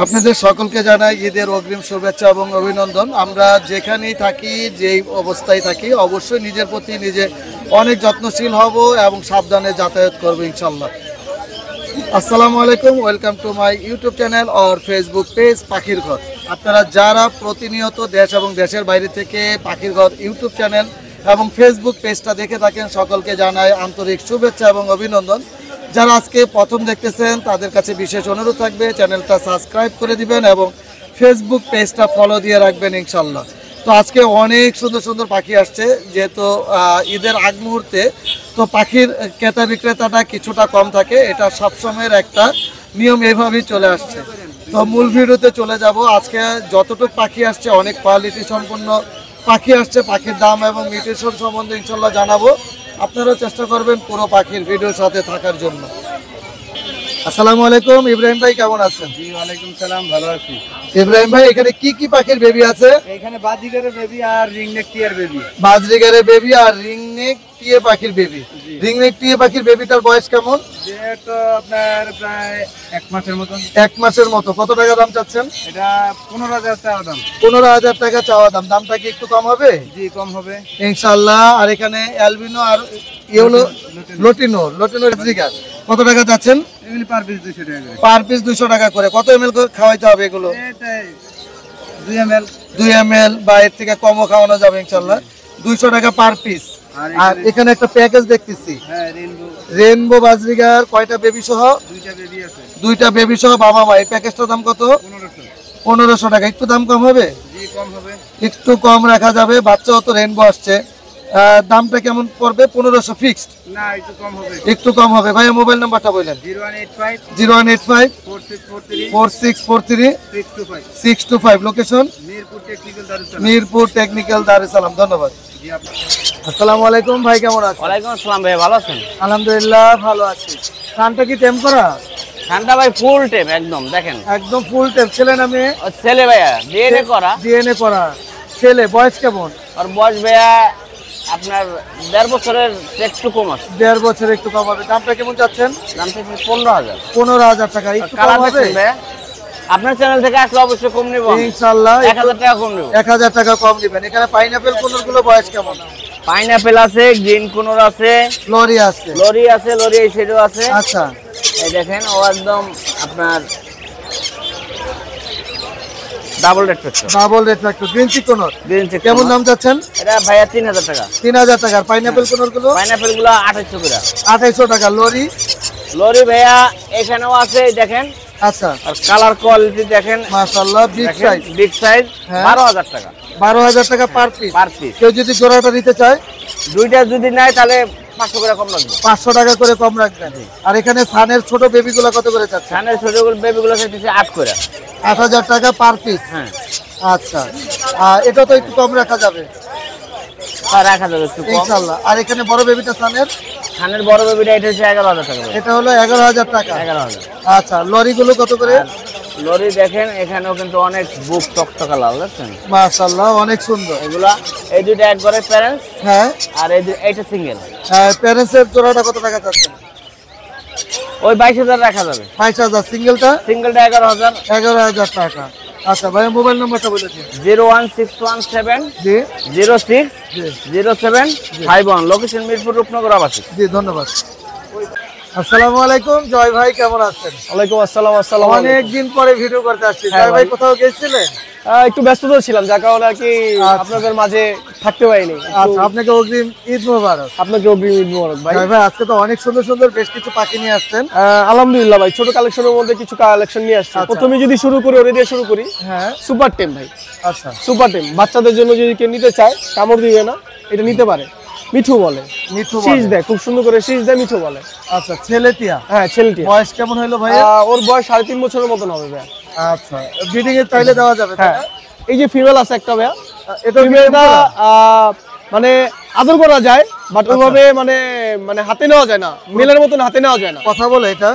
আপনাদের সকলকে জানাই ঈদের অগ্রিম শুভেচ্ছা এবং অভিনন্দন। আমরা যেখানেই থাকি, যেই অবস্থায় থাকি, অবশ্যই নিজের প্রতি নিজে অনেক যত্নশীল হব এবং সাবধানে যাতায়াত করব ইনশাল্লাহ। আসসালামু আলাইকুম, welcome to my YouTube channel or Facebook page পাখির ঘর। আপনারা যারা প্রতিনিয়ত দেশ এবং দেশের বাইরে থেকে পাখির ঘর ইউটিউব চ্যানেল এবং ফেসবুক পেজটা দেখে থাকেন, সকলকে জানাই আন্তরিক শুভেচ্ছা এবং অভিনন্দন। যারা আজকে প্রথম দেখতেছেন তাদের কাছে বিশেষ অনুরোধ থাকবে চ্যানেলটা সাবস্ক্রাইব করে দিবেন এবং ফেসবুক পেজটা ফলো দিয়ে রাখবেন ইনশাল্লাহ। তো আজকে অনেক সুন্দর সুন্দর পাখি আসছে, যেহেতু ঈদের আগ মুহূর্তে, তো পাখির ক্রেতা বিক্রেতাটা কিছুটা কম থাকে, এটা সবসময়ের একটা নিয়ম, এভাবেই চলে আসছে। তো মূল ভিডিওতে চলে যাব। আজকে যতটুকু পাখি আসছে অনেক কোয়ালিটি সম্পন্ন পাখি আসছে, পাখির দাম এবং মিউটেশন সম্বন্ধে ইনশাল্লাহ জানাবো। আপনারাও চেষ্টা করবেন পুরো পাখির ভিডিওর সাথে থাকার জন্য। আসসালামু আলাইকুম, ইব্রাহিম ভাই কেমন আছেন? জি ওয়ালাইকুম সালাম, ভালো আছি। ইব্রাহিম ভাই, এখানে কি কি পাখির বেবি আছে? এখানে বাজিগারের বেবি আর রিংনেক টিয়ার বেবি। বাজরিগারের বেবি আর রিংনেক টিয়ে পাখির বেবি। রিংনেক টিয়ে পাখির বেবিটার বয়স কেমন? যেটা আপনার প্রায় 1 মাসের মতন। 1 মাসের মতো। কত টাকা দাম চাচ্ছেন? এটা 15,000 টাকা দাম। 15,000 টাকা চাওয়া দাম। দামটা কি একটু কম হবে? জি কম হবে ইনশাআল্লাহ। আর এখানে অ্যালবিনো আর ইয়েলো লটিনো বাজরিগার কত টাকা চাচ্ছেন? এগুলি পার পিস 200 টাকা করে। পার পিস 200 টাকা করে। কত এমএল খাওয়াইতে হবে এগুলো? এটা 2 ml। 2 ml বা এর থেকে কমও খাওয়ানো যাবে ইনশাআল্লাহ। 200 টাকা পার পিস। আর এখানে একটা প্যাকেজ দেখতেছি, হ্যাঁ রেইনবো বাজরিগার। কয়টা বেবি সহ? 2টা বেবি আছে। 2টা বেবি সহ বাবা মা। এই প্যাকেজটার দাম কত? 1500 টাকা। একটু দাম কম হবে? জি কম হবে, একটু কম রাখা যাবে। বাচ্চাও তো রেইনবো আসছে। দামটা কেমন পড়বে? 1500 ফিক্সড? না একটু কম হবে। একটু কম হবে। ভাইয়া মোবাইল নাম্বারটা বলেন। 0185 4643 625। Location Mirpur technical Darus Salam. Mirpur technical Darus Salam. ধন্যবাদ। আসসালামু আলাইকুম ভাই, কেমন আছেন? ওয়ালাইকুম আসসালাম ভাই, ভালো আছেন? আলহামদুলিল্লাহ ভালো আছি। কানটা কি টেম করা? ঠান্ডা ভাই ফুল টেপ একদম, দেখেন একদম ফুল টেম। ছেলে নামে? ও ছেলে ভাইয়া, ডিএনএ করা। ডিএনএ করা ছেলে। বয়স কেমন? আর বয়স ভাইয়া আপনার 1.5 বছরের একটু কম আছে। 1.5 বছর একটু কম হবে। দামটা কেমন চাচ্ছেন? দাম থেকে 15,000। 15,000 টাকা। একটু কম কালার হবে? দেখেন ভাইয়া, আপনার চ্যানেল থেকে আসলে অবশ্যই কম নিব ইনশাআল্লাহ। 1000 টাকা কম নিব। 1000 টাকা কম দিবেন। এখানে পাইনাপেল কোনগুলো বয়স কেমন? পাইনাপেল আছে, গ্রিন কোনর আছে, লরি আছে। লরি আছে, লরি এই সাইডেও আছে। আচ্ছা, এই দেখেন ও একদম আপনার double red factor. Double red factor green cheek conure. Green cheek কেমন দাম চাচ্ছেন? এটা ভাইয়া 3000 টাকা। 3000 টাকা। পাইনাপেল কোনগুলো? পাইনাপেল গুলো 2800 করে। 2800 টাকা। লরি? লরি ভাইয়া এখানেও আছে, দেখেন। আচ্ছা। আর কালার কোয়ালিটি দেখেন মাশাআল্লাহ, বিগ সাইজ। Big size. 12000 টাকা। 12000 টাকা পার পিস। Per piece. কেউ যদি জোড়াটা নিতে চায়, দুইটা যদি নেয় তাহলে 500 করে কম লাগবে। 500 টাকা করে কম রাখবেন। আর এখানে সানের ছোট বেবিগুলো কত করে চাচ্ছেন? সানের ছোট বেবিগুলো চাইতেছে 8 করে। 8000 টাকা পার পিস। হ্যাঁ আচ্ছা, এটা তো একটু কম রাখা যাবে। আর 1000 একটু কম ইনশাআল্লাহ। আর এখানে বড় বেবিটা সানের? সানের বড় বেবিটা এটা হচ্ছে 11000 টাকা। এটা হলো 11000 টাকা। 11000। আচ্ছা, লরিগুলো কত করে? লরি দেখেন এখানেও কিন্তু অনেক বুক টকটকা লাল, দেখছেন? মাশাআল্লাহ, অনেক সুন্দর এগুলা এই দুইটা একবারে প্যারেন্টস। হ্যাঁ। আর এইটা সিঙ্গেল। প্যারেন্টসের জোড়াটা কত টাকা চাচ্ছেন? ওই 22000 রাখা যাবে। 22000। সিঙ্গেলটা? সিঙ্গেলটা 11000। 11000 টাকা। আচ্ছা ভাই, মোবাইল নাম্বারটা বলে দিন। 01617 জি 06 0751। লোকেশন মিরপুর রূপনগর আবাসিক। জি, ধন্যবাদ। আসসালামু আলাইকুম, জয় ভাই কেমন আছেন? ওয়ালাইকুম আসসালাম। অনেকদিন পরে ভিডিও করতে আসছি। জয় ভাই কোথাও গেছিলেন? একটু ব্যস্ত ছিলাম, যার কারণে আর কি আপনাদের মাঝে থাকতে পারিনি। আচ্ছা, আপনাকে অগ্রিম ঈদ মোবারক। আপনাকে অগ্রিম ঈদ মোবারক ভাই। জয় ভাই, আজকে তো অনেক সুন্দর সুন্দর বেশ কিছু পাখি নিয়ে আসছেন। আলহামদুলিল্লাহ ভাই, ছোট কালেকশনের মধ্যে কিছু কালেকশন নিয়ে আসছি। প্রথমে যদি শুরু করি, ওরে দিয়ে শুরু করি। হ্যাঁ, সুপার টেম ভাই। আচ্ছা, সুপার টেম বাচ্চাদের জন্য যদি কেউ নিতে চায়, কামড় দিবে না, এটা নিতে পারে। মিঠু বলে, মিঠু শীষ দেয়, খুব সুন্দর করে শীষ দেয়, মিঠু বলে। আচ্ছা, ছেলেটিয়া? হ্যাঁ ছেলেটিয়া। বয়স কেমন হলো ভাই? ওর বয়স 3.5 বছরের মতন হবে ভাই। আচ্ছা, ব্রিডিং এর চাইলে দেওয়া যাবে? হ্যাঁ, এই যে ফিমেল আছে একটা ভাইয়া, এটা ফিমেলটা মানে আদর করা যায়, বাট ওইভাবে মানে মানে হাতে নেওয়া যায় না, মেলের মতন হাতে নেওয়া যায় না। কথা বলে এটা?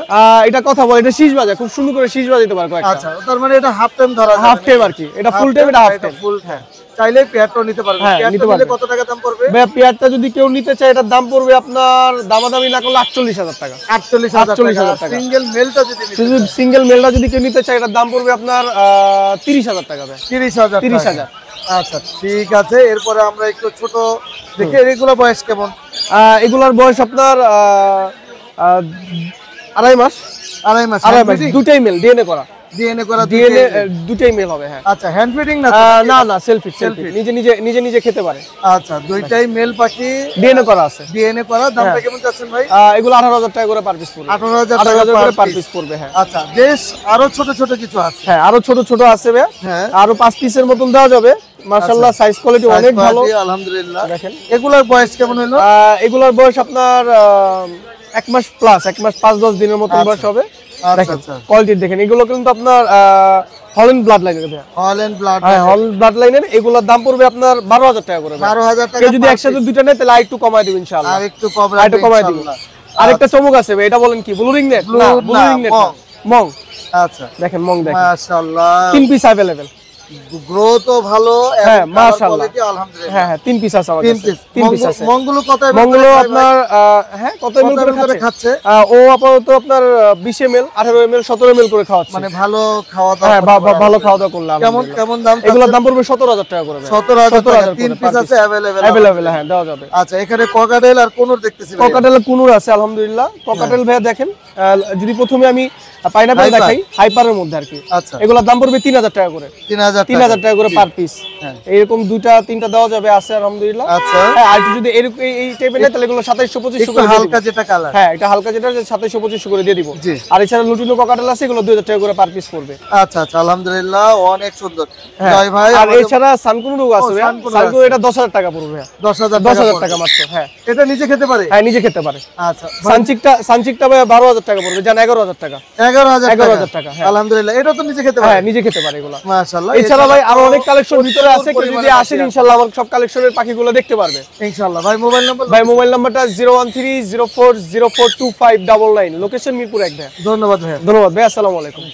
এটা কথা বলে, এটা শীষ বাজে, খুব সুন্দর করে শীষ বাজাতে পারে কয়েকটা। আচ্ছা, তার মানে এটা হাফ টাইম ধরা যাবে? হাফ টাইম আর কি, এটা ফুল টাইম, এটা হাফ টাইম। ফুল, হ্যাঁ। চাইলে পেয়ারটাও নিতে পারবে। হ্যাঁ, পেয়ারটা নিতে নিলে পারবে। কত টাকা দাম পড়বে? ভাই পেয়ারটা যদি কেউ নিতে চায়, এটার দাম পড়বে আপনার দামাদামি না করলে 48,000 টাকা। 48,000 টাকা। সিঙ্গেল মেলটা যদি নিতে শুধু সিঙ্গেল মেলটা যদি কেউ নিতে চায়, এটার দাম পড়বে আপনার 30,000 টাকা। 30,000। 30,000। আচ্ছা, ঠিক আছে। এরপরে আমরা একটু ছোট দেখে, এগুলো বয়স কেমন? এগুলার বয়স আপনার 2.5 মাস। 2.5 মাস। 2.5 মাস, দুটাই মেল, ডিএনএ করা। ডিএনএ করা ডিএনএ দুটাই মেল হবে, হ্যাঁ। আচ্ছা, হ্যান্ড ফিডিং না? না না, সেলফি, নিজে নিজে খেতে পারে। আচ্ছা, দুইটাই মেল পাখি, ডিএনএ করা আছে। ডিএনএ করা। দামটা কেমন চাচ্ছেন ভাই? এগুলো 18,000 টাকা করে পার পিস পড়বে। 18,000 18,000 করে পার পিস পিস পড়বে, হ্যাঁ। আচ্ছা, বেশ আরো ছোট ছোট কিছু আছে। হ্যাঁ, আরো ছোট ছোট আছে ভাই। হ্যাঁ, আরো 5 পিসের মতন দেওয়া যাবে। মাশাআল্লাহ, সাইজ কোয়ালিটি অনেক ভালো, আলহামদুলিল্লাহ। দেখেন এগুলোর বয়স কেমন হলো? এগুলোর বয়স আপনার 1 মাস প্লাস, 1 মাস 5-10 দিনের মতন বয়স হবে। আচ্ছা আচ্ছা, কোয়ালিটি দেখেন, এগুলো কিন্তু আপনার হল্যান্ড ব্লাড লাইনের, হল্যান্ড ব্লাড। হ্যাঁ, হল্যান্ড ব্লাড লাইনের। এগুলোর দাম পড়বে আপনার 12,000 টাকা করে। 12,000 টাকা। কেউ যদি একসাথে দুইটা নেয়, তাহলে আরেকটু কমায় দিব ইনশাআল্লাহ। আর একটু কম আর একটু কমায় দিব। আরেকটা চমক আছে ভাই, এটা বলেন কি? Blue ring net? না, ব্লু রিং নেট, মং। আচ্ছা, দেখেন মং, দেখেন মাশাআল্লাহ। 3 পিস अवेलेबल। গ্রোথও ভালো, হ্যাঁ, এবং মাশাআল্লাহ। কোয়ালিটি আলহামদুলিল্লাহ। হ্যাঁ হ্যাঁ, 3 পিস আছে আমার 3 কাছে। পিস। 3 পিস আছে। মঙ্গলো কত? মঙ্গলো আপনার হ্যাঁ, কত এমএল করে খাচ্ছে? খাচ্ছে? ও আপাতত আপনার 20 এমএল, 18 এমএল, 17 এমএল করে খাওয়াচ্ছে। মানে ভালো খাওয়া হ্যাঁ, দাওয়া। ভালো খাওয়া দাওয়া করলাম। কেমন কেমন দাম? এগুলোর দাম পড়বে 17,000 টাকা করে। 17,000 টাকা। 3 পিস আছে अवेलेबल, হ্যাঁ, দেওয়া যাবে। আচ্ছা, এখানে ককাটেল আর কোনুর দেখতেছি ভাই। ককাটেলের কুনুর আছে আলহামদুলিল্লাহ। ককাটেল ভাইয়া দেখেন, যদি প্রথমে আমি পাইনাপল দেখাই, হাইপারের মধ্যে আর কি। আচ্ছা, এগুলোর দাম পড়বে 3,000 টাকা করে। 3,000 টাকা করে পার পিস। হ্যাঁ। এরকম 2-3টা দেওয়া যাবে, আছে আলহামদুলিল্লাহ। আচ্ছা, হ্যাঁ, আর যদি এরকম এই টাইপের নেয়, তাহলে এগুলো 2700-2500 একটু করে দিয়ে হালকা দিব। যেটা কালার। হ্যাঁ, এটা হালকা যেটা 2700-2500 করে দিয়ে দিব। জি। আর এছাড়া লুটিনো ককাটেল আছে, এগুলো 2,000 টাকা করে পার পিস পড়বে। আচ্ছা আচ্ছা, আলহামদুলিল্লাহ, অনেক সুন্দর। হ্যাঁ। জয় ভাই। আর এছাড়া সানকুনুরও আছে ভাইয়া। সানকুনুর সানকুনুর আছে। এটা 10,000 টাকা পড়বে ভাইয়া। 10,000 টাকা মাত্র। হ্যাঁ, এটা নিজে খেতে পারে? হ্যাঁ, নিজে খেতে পারে। আচ্ছা, সানচিকটা ভাইয়া 12,000 টাকা পড়বে, জান 11,000 টাকা। 11,000 টাকা, হ্যাঁ। আলহামদুলিল্লাহ, এটা তো নিজে খেতে পারে? হ্যাঁ, নিজে খেতে পারে এগুলো। মাশাআল্লাহ। এছাড়া ভাই আরো অনেক কালেকশন ভিতরে আছে, কেউ যদি পরিমাণে আসেন ইনশাআল্লাহ আমার সব কালেকশনের পাখিগুলো দেখতে পারবে ইনশাআল্লাহ। ভাই মোবাইল নাম্বার? ভাই মোবাইল নাম্বারটা 01304042599, লোকেশন মিরপুর 1 ভাই। ধন্যবাদ ভাই। ধন্যবাদ ভাই, আসসালামু আলাইকুম।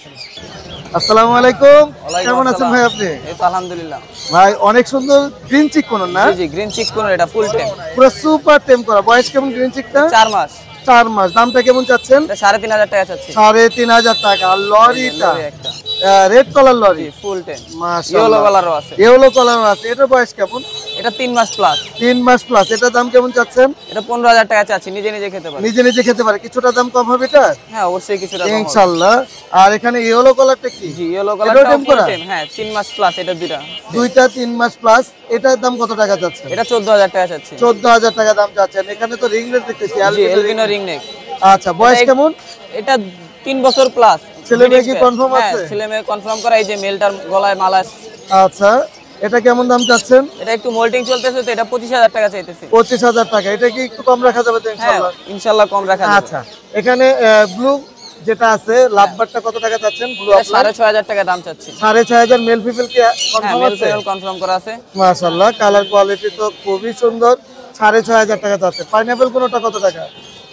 আসসালামু আলাইকুম। কেমন আছেন ভাই আপনি? এই তো আলহামদুলিল্লাহ। ভাই অনেক সুন্দর গ্রিন চিক কোন না? জি জি, গ্রিন চিক কোন, এটা ফুল টাইম। পুরো সুপার টেম করা। বয়স কেমন গ্রিন চিকটা? 4 মাস। 4 মাস। দামটা কেমন চাচ্ছেন? এটা 3,500 টাকা চাচ্ছি। 3,500 টাকা। আর লরিটা লরি একটা। Red colour lory. জি, ফুল টাইম। মাশাআল্লাহ। ইয়েলো কালারও আছে। ইয়েলো কালার আছে। এটার বয়স কেমন? এটা 3 মাস প্লাস। 3 মাস প্লাস। এটার দাম কেমন চাচ্ছেন? এটা 15,000 টাকা চাচ্ছি, নিজে নিজে খেতে পারে। নিজে নিজে খেতে পারে। কিছুটা দাম কম হবে এটা? হ্যাঁ, অবশ্যই কিছুটা কম হবে। ইনশাআল্লাহ। আর এখানে ইয়েলো কালারটা কি? জি, ইয়েলো এটাও কালারটা টেম ফুল করা? টাইম। হ্যাঁ, 3 মাস প্লাস, এটা দুইটা। দুইটা 3 মাস প্লাস। এটার দাম কত টাকা যাচ্ছে? এটা 14,000 টাকা চাচ্ছি। 14,000 টাকা দাম যাচ্ছেন। এখানে তো রিং রেট দেখতেছি। জি, এলবিনো রিং নেক। আচ্ছা, বয়স এটা কেমন? এটা 3 বছর প্লাস। ছেলে মেয়ে কি কনফার্ম আছে? ছেলে মেয়ে কনফার্ম করা। এই যে মেলটার গলায় মালা। আচ্ছা, এটা কেমন দাম চাচ্ছেন? এটা একটু মোল্টিং চলতেছে, তো এটা 25,000 টাকা চাইতেছি। 25,000 টাকা। এটা কি একটু কম রাখা যাবে তো হ্যাঁ, ইনশাআল্লাহ? ইনশাআল্লাহ কম রাখা যাবে। আচ্ছা, এখানে ব্লু যেটা আছে, লাভবারটা কত টাকা চাচ্ছেন? ব্লু এটা আপনার 6,500 টাকা দাম চাচ্ছি। 6,500। মেল ফিমেল কি হ্যাঁ, কনফার্ম মেল আছে? ফিমেল কনফার্ম করা আছে। মাশাআল্লাহ, কালার কোয়ালিটি তো খুবই সুন্দর। 6,500 টাকা যাচ্ছে। পাইনাপল কোনটা কত টাকা?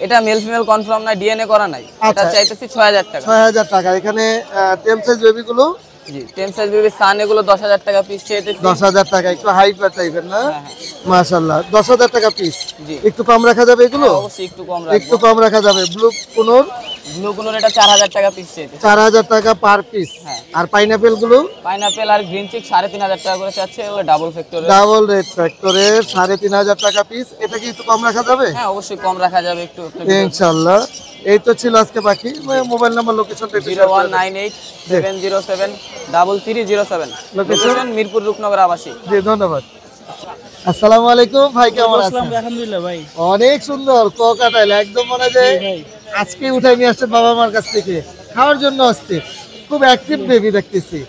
এটা মেল ফিমেল কনফার্ম নাই, ডিএনএ করা নাই। এটা আচ্ছা। চাইতেছি 6,000 টাকা। 6,000 টাকা। এখানে টেম সাইজ বেবি গুলো জি, 10 সাইজ বেবি সান, এগুলো 10,000 টাকা পিস চাইতেছি। 10,000 টাকা। একটু হাইপার টাইপের না? হ্যাঁ, হ্যাঁ। মাশাআল্লাহ, 10,000 টাকা পিস। জি। একটু কম রাখা যাবে এগুলো? হ্যাঁ, অবশ্যই একটু কম রাখবো। একটু কম রাখা যাবে। ব্লু কোনোর ব্লু গুলোর এটা 4,000 টাকা পিস চাইতেছি। 4,000 টাকা পার পিস। হ্যাঁ। আর পাইনাপেল গুলো পাইনাপেল আর গ্রিন চিক 3,500 টাকা করে চাচ্ছে, এগুলো ডাবল ফ্যাক্টর। ডাবল রেড ফ্যাক্টরের 3,500 টাকা পিস। এটা কি একটু কম রাখা যাবে? হ্যাঁ, অবশ্যই কম রাখা যাবে একটু। ইনশাআল্লাহ। এই তো ছিল আজকে বাকি। মোবাইল নাম্বার লোকেশনটা একটু share করে দেন। 0198-707-3307। লোকেশন মিরপুর রূপনগর আবাসিক। জি, ধন্যবাদ। আসসালামু আলাইকুম ভাই, কেমন আছেন? আলহামদুলিল্লাহ ভাই। অনেক সুন্দর ককাটাইল, একদম মনে হয় যে আজকে উঠাই নিয়ে আসছেন বাবা মার কাছ থেকে খাওয়ার জন্য আসছে। খুব অ্যাক্টিভ বেবি দেখতেছি।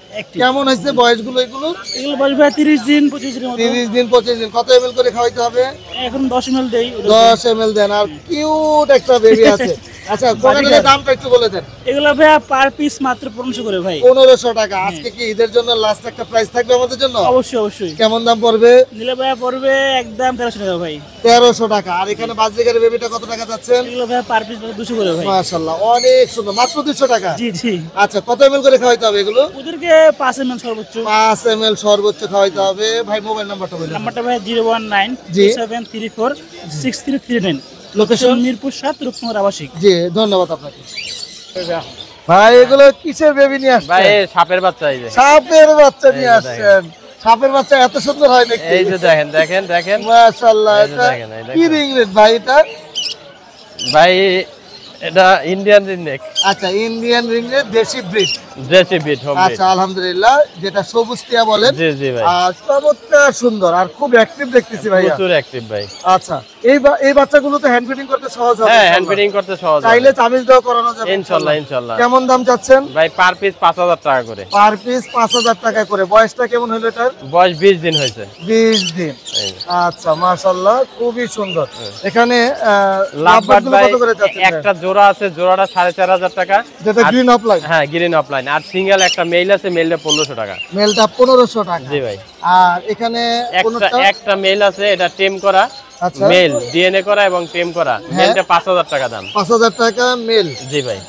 কেমন হয়েছে বয়সগুলো এগুলো? এগুলো বয়স ভাই 30 দিন 25 দিনের মতো। 30 দিন 25 দিন। কত এমএল করে খাওয়াইতে হবে? এখন 10 ml দেই। 10 ml দেন। আর কিউট একটা বেবি আছে। আচ্ছা কোকাটেলের দামটা একটু বলে দেন। এগুলো ভাইয়া পার পিস মাত্র 1500 করে ভাই। 1500 টাকা। আজকে কি ঈদের জন্য লাস্ট একটা প্রাইস থাকবে আমাদের জন্য? অবশ্যই অবশ্যই। কেমন দাম পড়বে? নিলে ভাইয়া পড়বে একদম 1300 টাকা ভাই। 1300 টাকা। আর এখানে বাজরিকার বেবিটা কত টাকা যাচ্ছেন? এগুলো ভাইয়া পার পিস 200 করে ভাই। মাশাআল্লাহ অনেক সুন্দর, মাত্র 200 টাকা। জি জি। আচ্ছা কত ml করে খাওয়াইতে হবে এগুলো? ওদেরকে 5 ml সর্বোচ্চ। 5 ml সর্বোচ্চ খাওয়াইতে হবে। ভাই মোবাইল নাম্বারটা বলুন। নাম্বারটা ভাই 01927346339। লোকেশন মিরপুর 7 রূপনগর আবাসিক। জি ধন্যবাদ আপনাকে। ভাই এগুলো কিসের বেবি নিয়ে আসছেন? ভাই সাপের বাচ্চা এই যে। সাপের বাচ্চা নিয়ে এই যে আসছেন। সাপের বাচ্চা এত সুন্দর হয় নাকি? এই যে দেখেন দেখেন দেখেন মাশাআল্লাহ। এই যে এটা দেখেন, এই দেখেন। কি রিং রেট ভাই এটা? ভাই এটা ইন্ডিয়ান রিংনেক। আচ্ছা ইন্ডিয়ান রিং রেট দেশি ব্রিড। দেশি বিট হোম বিট। আচ্ছা আলহামদুলিল্লাহ, যেটা সবুজ টিয়া বলেন। জি জি ভাই। আর চমৎকার সুন্দর আর খুব অ্যাক্টিভ দেখতেছি ভাইয়া। প্রচুর অ্যাক্টিভ ভাই। আচ্ছা এই বাচ্চাগুলো তো হ্যান্ড ফিডিং করতে সহজ হবে। হ্যাঁ হ্যান্ড ফিডিং করতে সহজ হবে। চাইলে চামিচ দেওয়া করানো যাবে ইনশাআল্লাহ ইনশাআল্লাহ। কেমন দাম চাচ্ছেন? ভাই পার পিস 5000 টাকা করে। পার পিস 5000 টাকা করে। বয়সটা কেমন হলো এটার? বয়স 20 দিন হয়েছে। 20 দিন। এই। আচ্ছা মাশাআল্লাহ খুবই সুন্দর। এখানে লাভবার্ড লাভবার্ডগুলো ভাই কত করে চাচ্ছেন? একটা জোড়া আছে, জোড়াটা 4500 টাকা। যেটা আর- গ্রিন অফলাইন। হ্যাঁ গ্রিন অফলাইন। আর সিঙ্গেল একটা মেল আছে, মেলটা 1500 টাকা। মেলটা 1500 টাকা। জি ভাই। আর এখানে কোনটা? একটা মেল আছে, এটা টেম করা আচ্ছা মেল, ডিএনএ করা এবং টেম করা। মেলটা 5000 টাকা দাম। 5000 টাকা মেল। জি ভাই।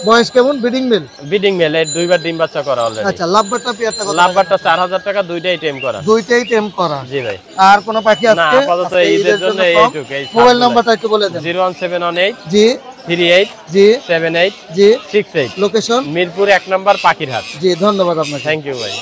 বয়স কেমন? Breeding male. বিডিং মেল, এর দুইবার ডিম বাচ্চা করা অলরেডি। আচ্ছা লাভবার্ডটা পেয়ারটা কত? লাভবারটা 4000 টাকা, দুইটাই টেম করা। দুইটাই টেম করা। জি ভাই। আর কোন পাখি না আছে? আপাতত আজকে ঈদের জন্য কম। এইটুকু। এই মোবাইল নাম্বারটা একটু বলে দেন। 01718 জি 38 জি 78 জি। 68। লোকেশন? মিরপুর 1 নম্বর পাখিরহাট। জি ধন্যবাদ আপনাকে। থ্যাংক ইউ ভাই।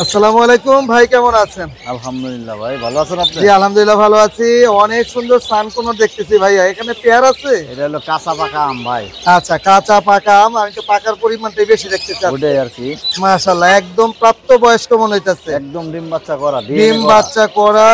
আসসালামু আলাইকুম ভাই, কেমন আছেন? আলহামদুলিল্লাহ ভাই, ভালো আছেন আপনি? জি আলহামদুলিল্লাহ ভালো আছি। অনেক সুন্দর সানকোনো দেখতেছি ভাইয়া। এখানে পেয়ার আছে? এটা হলো কাঁচা পাকা আম ভাই, আচ্ছা কাঁচা পাকা আম। আমি তো পাকার পরিমাণটাই বেশি দেখতে চাচ্ছি। ওটাই আর কি। মাশাআল্লাহ একদম প্রাপ্ত বয়স্ক মনে হইতাছে। একদম ডিম বাচ্চা করা, ডিম বাচ্চা করা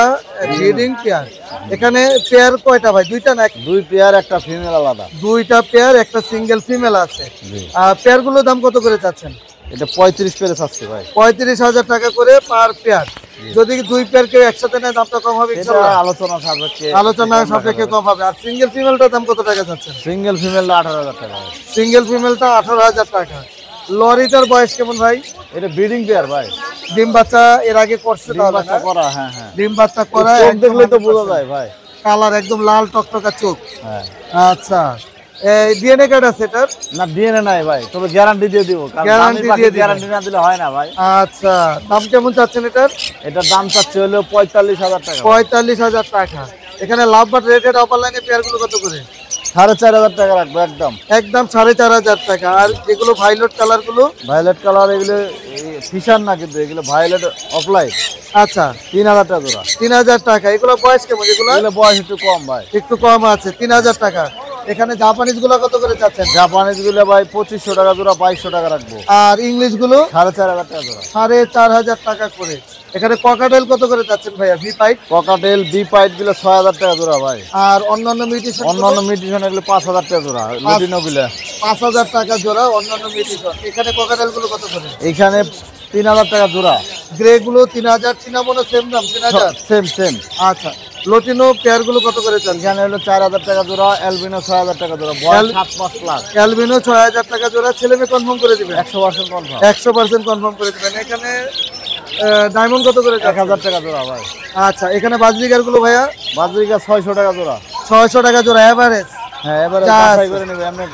ব্রিডিং পেয়ার। এখানে পেয়ার কয়টা ভাই? দুইটা না? দুই পেয়ার, একটা ফিমেল আলাদা। দুইটা পেয়ার, একটা সিঙ্গেল ফিমেল আছে। জি। আর পেয়ার গুলোর দাম কত করে চাচ্ছেন? এটা 35 পেয়ারে চাচ্ছি ভাই। 35,000 টাকা করে পার পেয়ার। যদি দুই পেয়ার কেউ একসাথে নেয় দামটা কম হবে এটা ইনশাআল্লাহ? আলোচনা সাপেক্ষে। আলোচনা সাপেক্ষে কম হবে। আর সিঙ্গেল ফিমেলটার দাম কত টাকা চাচ্ছেন? সিঙ্গেল ফিমেলটা 18000 টাকা ভাই। সিঙ্গেল ফিমেলটা 18,000 টাকা। লরিটার বয়স কেমন ভাই? এটা ব্রিডিং পেয়ার ভাই, ডিম বাচ্চা এর আগে করছে ডিম তাহলে বাচ্চা না? করা। হ্যাঁ হ্যাঁ, ডিম বাচ্চা করা। চোখ একদম দেখলে তো বোঝা 100%। যায় ভাই। কালার একদম লাল টকটকা চোখ। হ্যাঁ আচ্ছা এই ডিএনএ কার্ড আছে এটার? না, ডিএনএ নাই ভাই, তবে গ্যারান্টি দিয়ে দিব। Guarantee দিয়ে দিবেন। গ্যারান্টি না দিলে হয় না ভাই। আচ্ছা দাম কেমন চাচ্ছেন এটার? এটার দাম চাচ্ছে হলো 45,000 টাকা। 45,000 টাকা। এখানে লাভবার্ড রেটেড অফার লাইনে পেয়ার গুলো কত করে? 4,500 টাকা রাখবো একদম। একদম 4,500 টাকা। আর যেগুলো ভাইলট কালার গুলো? ভায়োলেট কালার এগুলো ফিশার না, কিন্তু এগুলো ভায়োলেট অফলাইন। আচ্ছা 3,000 টাকা জোড়া। 3,000 টাকা। এগুলো বয়স কেমন? এগুলো এগুলো বয়স একটু কম ভাই। একটু কম আছে। 3,000 টাকা। এখানে জাপানিজ গুলো কত করে চাচ্ছেন? জাপানিজ গুলো ভাই 2500 টাকা জোড়া, 2200 টাকা রাখবো। আর ইংলিশ গুলো? 4,500 টাকা জোড়া। 4,500 টাকা করে। এখানে ককাটেল কত করে চাচ্ছেন ভাইয়া? ভি পাইট? ককাটেল বি পাইট গুলো 6,000 টাকা জোড়া ভাই। আর অন্যান্য মিউটেশন? অন্যান্য মিউটেশন এগুলো 5,000 টাকা জোড়া। লুটিনো গুলো 5,000 টাকা জোড়া অন্যান্য মিউটেশন। এখানে ককাটেল গুলো কত করে? এখানে 3,000 টাকা জোড়া। গ্রে গুলো 3,000। চিনামনো সেম দাম 3,000? Same same. আচ্ছা লটিনো পেয়ার গুলো কত করে চান? এখানে হলো 4,000 টাকা জোড়া, অ্যালবিনো 6,000 টাকা জোড়া, বয়স 7 মাস প্লাস। ক্যালভিনো 6,000 টাকা জোড়া। ছেলে মেয়ে কনফার্ম করে দিবেন? 100% কনফার্ম। 100% কনফার্ম করে দিবেন। এখানে ডায়মন্ড কত করে চান? 1,000 টাকা জোড়া ভাই। আচ্ছা এখানে বাজরিকার গুলো ভাইয়া? বাজরিকা 600 টাকা জোড়া। 600 টাকা জোড়া এভারেজ। হ্যাঁ এবারে যা যাচাই আছে। করে নেবে আপনি,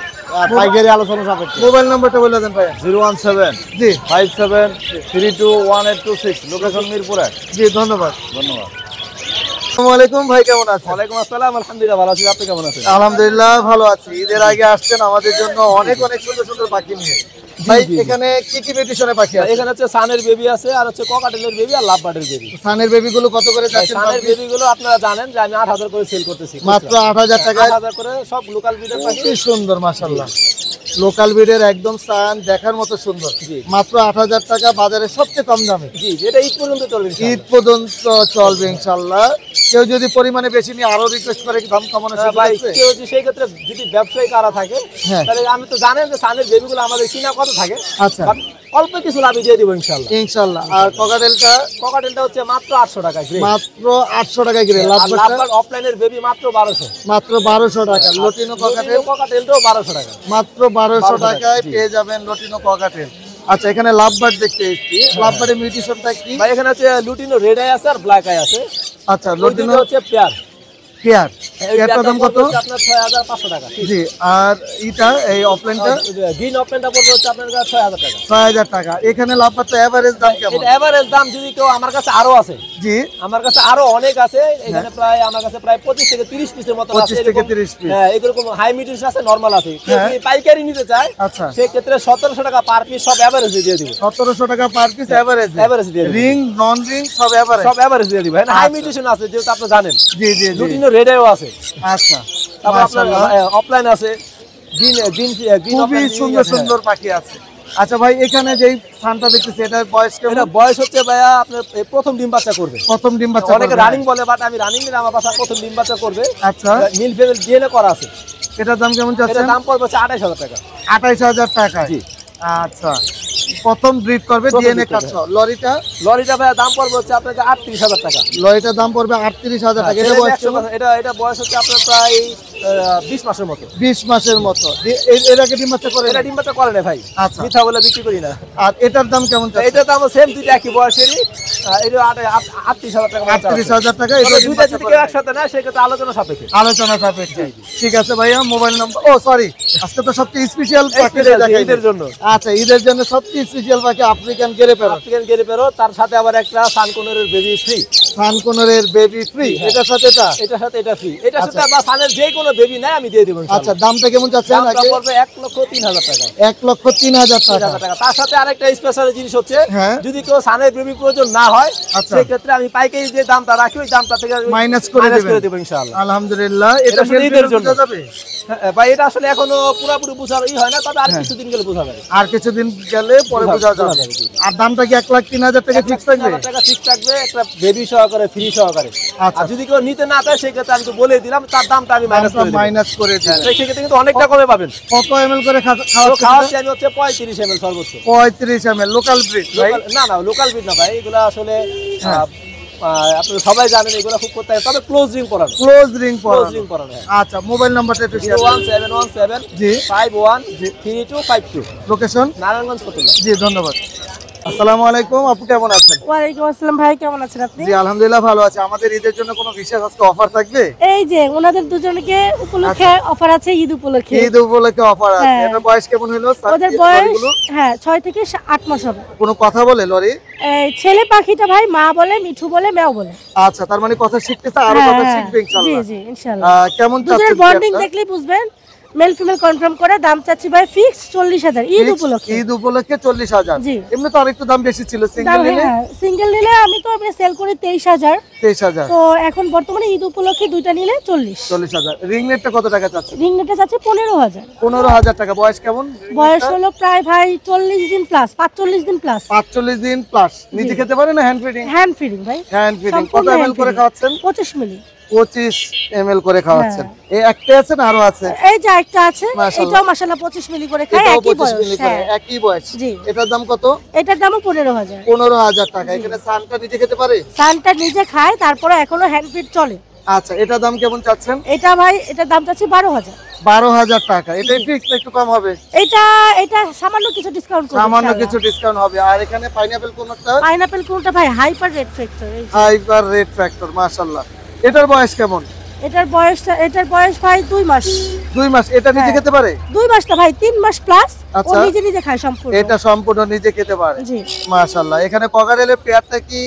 পাইকারি আলোচনা সাপেক্ষে। মোবাইল নাম্বারটা বলে দেন ভাইয়া। 017 জি 57 321826, লোকেশন মিরপুরে। জি ধন্যবাদ। ধন্যবাদ। আসসালামু আলাইকুম ভাই, কেমন আছেন? ওয়ালাইকুম আসসালাম, আলহামদুলিল্লাহ ভালো আছি। আপনি কেমন আছেন? আলহামদুলিল্লাহ ভালো আছি। ঈদের আগে আসছেন আমাদের জন্য অনেক অনেক সুন্দর সুন্দর পাখি নিয়ে। ভাই এখানে কি কি মিউটেশনে পাখি আছে? এখানে হচ্ছে সানের বেবি আছে, আর হচ্ছে ককাটেলের বেবি, আর লাভবার্ডের বেবি। সানের বেবি গুলো কত করে চাচ্ছেন? সানের বেবি গুলো আপনারা জানেন যে আমি 8,000 করে সেল করতেছি। মাত্র 8,000 টাকা। 8,000 করে সব লোকাল ব্রিডের পাখি। কি সুন্দর মাশাআল্লাহ। লোকাল ব্রিডের একদম সান দেখার মতো সুন্দর। মাত্র 8,000 টাকা, বাজারে সবচেয়ে কম দামে। জি এটা ঈদ পর্যন্ত চলবে। ঈদ পর্যন্ত চলবে ইনশাআল্লাহ। কেউ যদি পরিমাণে বেশি নিয়ে আরো রিকোয়েস্ট করে কি দাম কমানোর সুযোগ ভাই আছে? কেউ যদি সেই ক্ষেত্রে যদি ব্যবসায়ী কারা থাকে, হ্যাঁ। তাহলে আমি তো জানেন যে সানের বেবি গুলো আমাদের কিনা কত থাকে। আচ্ছা বাট অল্প কিছু লাভে দিয়ে দিব ইনশাআল্লাহ। ইনশাআল্লাহ। আর ককাটেলটা হচ্ছে মাত্র 800 টাকা গ্রে। মাত্র 800 টাকা গ্রে। আর লাভবার্ড অফলাইনের বেবি মাত্র 1200। মাত্র 1200 টাকা। লটিনো ককাটেলটাও 1200 টাকা। মাত্র 1200 টাকায় পেয়ে যাবেন লটিনো ককাটেল। আচ্ছা, এখানে লাভবার্ড দেখতে এসেছি। লাভবার্ডের মিউটেশনটা কি? ভাই এখানে হচ্ছে লুটিনো রেড আই আছে আর ব্ল্যাক আই আছে। আচ্ছা, লটিনো হচ্ছে পেয়ার। পেয়ার। পেয়ারটার দাম কত? আপনার 6500 টাকা। জি। আর এটা এই অফলাইনটা গ্রিন অফলাইনটা পড়বে হচ্ছে আপনার কাছে 6000 টাকা। 6000 টাকা। এখানে লাভবার্ডটা এভারেজ দাম কেমন? এটা এভারেজ দাম যদি কেউ আমার কাছে আরো আছে। জি। আমার কাছে আরো অনেক আছে। এখানে প্রায় আমার কাছে প্রায় 25 থেকে 30 পিসের মতো আছে। 25 থেকে 30 পিস। হ্যাঁ, এরকম হাই মিউটেশন আছে, নরমাল আছে। কেউ যদি পাইকারি নিতে চায় আচ্ছা, সেই ক্ষেত্রে 1700 টাকা পার পিস সব এভারেজ দিয়ে দিব। 1700 টাকা পার পিস এভারেজ। এভারেজ দিয়ে দিব। রিং নন রিং সব এভারেজ। সব এভারেজ দিয়ে দিব। হ্যাঁ, হাই মিউটেশন আছে যেটা আপনি জানেন। জি জি জি। লুটিনো রেড আইও আছে। আচ্ছা। তারপর আপনার অফলাইন আছে। গ্রিন খুবই সুন্দর সুন্দর পাখি আছে। আচ্ছা ভাই, এখানে যেই সানটা দেখতেছি এটার বয়স কেমন? এটা বয়স হচ্ছে ভাইয়া আপনার প্রথম ডিম বাচ্চা করবে। প্রথম ডিম বাচ্চা অনেকে করবে। রানিং বলে, বাট আমি রানিং না, আমার বাসা প্রথম ডিম বাচ্চা করবে। আচ্ছা। মিল ফিমেল ডিএনএ করা আছে। এটার দাম কেমন এটার যাচ্ছে? দাম পড়বে হচ্ছে 28000 টাকা। 28000 টাকা। জি। আচ্ছা, প্রথম ব্রিড করবে ডিএনএ কাটছো। লরিটা ভাইয়া দাম পড়বে হচ্ছে আপনাকে 38000 টাকা। লরিটার দাম পড়বে 38000 টাকা। এটা বয়স কেমন? এটা বয়স হচ্ছে আপনার প্রায় 20 মাসের মতো। 20 মাসের মতো। এর আগে ডিম বাচ্চা করে? এটা ডিম বাচ্চা করে না ভাই। আচ্ছা। মিথ্যা বলে বিক্রি করি না। আর এটার দাম কেমন যাচ্ছে? এটা দাম সেম, দুইটা একই বয়সেরই। এটা 38000 টাকা। 38000 টাকা। এটা ডিম দুইটা বাচ্চা যদি করে? কেউ একসাথে নেয় সেক্ষেত্রে আলোচনা সাপেক্ষে। আলোচনা সাপেক্ষে। ঠিক আছে ভাইয়া, মোবাইল নাম্বার। ও সরি, আজকে তো সবচেয়ে স্পেশাল পাখি দেখাই ঈদের জন্য। আচ্ছা, ঈদের জন্য সবচেয়ে স্পেশাল পাখি African grey parrot. African grey parrot, তার সাথে আবার একটা সানকোনরের বেবি ফ্রি। সানকোনরের বেবি ফ্রি। এটার সাথে এটার সাথে এটা ফ্রি। এটার সাথে বা সানের যে কোনো বেবি নেয় আমি দিয়ে দেব। আচ্ছা, দামটা কেমন যাচ্ছে? দামটা পড়বে 1,03,000 টাকা। 1,03,000 টাকা। তার সাথে আরেকটা স্পেশাল জিনিস হচ্ছে, হ্যাঁ। যদি কেউ সানের বেবি প্রয়োজন না হয় আচ্ছা। সেই ক্ষেত্রে আমি পাইকারি যে দামটা রাখি ওই দামটা থেকে মাইনাস করে দেব ইনশাআল্লাহ। আলহামদুলিল্লাহ। এটা এটা শুধু ঈদের জন্য। বোঝা যাবে? হ্যাঁ ভাই, এটা আসলে এখনো পুরোপুরি বোঝার হয় না, তবে আর কিছুদিন গেলে বোঝা যাবে। আর কিছুদিন গেলে পরে বোঝা যাবে। আর দামটা কি 1,03,000 টাকা ফিক্স থাকবে? 1,03,000 টাকা ফিক্স থাকবে, একটা বেবি সহকারে, ফ্রি সহকারে। আচ্ছা। আর যদি কেউ নিতে না চায় সেই ক্ষেত্রে আমি তো বলে দিলাম তার দামটা আমি মাইনাস করে দেব। মাইনাস করে দিবেন। সেই ক্ষেত্রে কিন্তু অনেকটা কমে পাবেন। কত ml করে তো খাওয়াচ্ছেন? খাওয়াচ্ছি আমি হচ্ছে 35 ml সর্বোচ্চ। 35 ml। লোকাল ব্রিড ভাই? না লোকাল বিট না ভাই, এগুলো আসলে আপনারা সবাই জানেন এগুলো খুব করতে হয়, তবে ক্লোজ রিং করানো। ক্লোজ রিং ক্লোজ রিং করানো। আচ্ছা, মোবাইল নাম্বারটা একটু শেয়ার করুন। 01717 জি। 513252। লোকেশন? নারায়ণগঞ্জ ফতুল্লা। জি, ধন্যবাদ। আসসালামু আলাইকুম, আপু কেমন আছেন? ওয়ালাইকুম আসসালাম ভাই, কেমন আছেন আপনি? জি আলহামদুলিল্লাহ ভালো আছি। আমাদের ঈদের জন্য কোনো বিশেষ আজকে অফার থাকবে? এই যে ওনাদের দুজনকে উপলক্ষে অফার আছে, ঈদ উপলক্ষে। ঈদ উপলক্ষে অফার আছে। হ্যাঁ। এটার বয়স কেমন হলো? ওদের বয়স 6 থেকে 8 মাস হবে। কোনো কথা বলে লরি? এই ছেলে পাখিটা ভাই মা বলে, মিঠু বলে, ম্যাও বলে। আচ্ছা, তার মানে কথা শিখতেছে, আরো কথা শিখবে জি ইনশাআল্লাহ। জি ইনশাআল্লাহ। কেমন দুজনের চাচ্ছেন? বন্ডিং দেখলেই বুঝবেন। মেল ফিমেল কনফার্ম করে দাম চাচ্ছি ভাই ফিক্স 40,000 ঈদ উপলক্ষে। ঈদ উপলক্ষে 40,000। জি। এমনি তো আরেকটু দাম বেশি ছিল সিঙ্গেল নিলে। সিঙ্গেল নিলে আমি তো সেল করি 23,000। 23,000। তো এখন বর্তমানে ঈদ উপলক্ষে দুইটা নিলে 40,000। রিং নেটটা কত টাকা চাচ্ছে? রিং নেটে চাচ্ছি 15,000। 15,000 টাকা। বয়স কেমন? বয়স হলো প্রায় ভাই 40 দিন প্লাস, 45 দিন প্লাস। 45 দিন প্লাস। নিজে খেতে পারে না হ্যান্ড ফিডিং? হ্যান্ড ফিডিং ভাই। Hand feeding. কত সম্পূর্ণ ml hand করে feeding। খাওয়াচ্ছেন? 25 মিলি। 25 ml করে খাওয়াচ্ছেন। এই একটা আছে না আরো আছে? এই যে একটা আছে, মাশাআল্লাহ। এটাও মাশাআল্লাহ 25 মিলি করে খায়, এটাও একই 25 বয়স। মিলি করে, হ্যাঁ একই বয়স। জি। এটার দাম কত? এটার দামও 15,000। 15,000 টাকা। এখানে সানটা নিজে খেতে পারে? সানটা নিজে খায়, তারপরে এখনো হ্যান্ড ফিড চলে। আচ্ছা, এটার দাম কেমন চাচ্ছেন? এটা ভাই এটার দাম চাচ্ছি 12,000। 12,000 টাকা। এটাই ফিক্সড, একটু কম হবে? এটা সামান্য কিছু ডিসকাউন্ট করব। সামান্য কিছু ডিসকাউন্ট হবে। আর এখানে পাইনাপল কোনটা? পাইনাপল কোনটা ভাই hyper red factor. Hyper red factor, মাশাআল্লাহ। এটার বয়স কেমন? এটার বয়স ভাই 2 মাস। 2 মাস। এটা নিজে হ্যাঁ। খেতে পারে? 2 মাস না ভাই, 3 মাস প্লাস। ও আচ্ছা। নিজে খায় সম্পূর্ণ। এটা সম্পূর্ণ নিজে খেতে পারে? জি। মাশাআল্লাহ। এখানে কগারেলের পেয়ারটা কি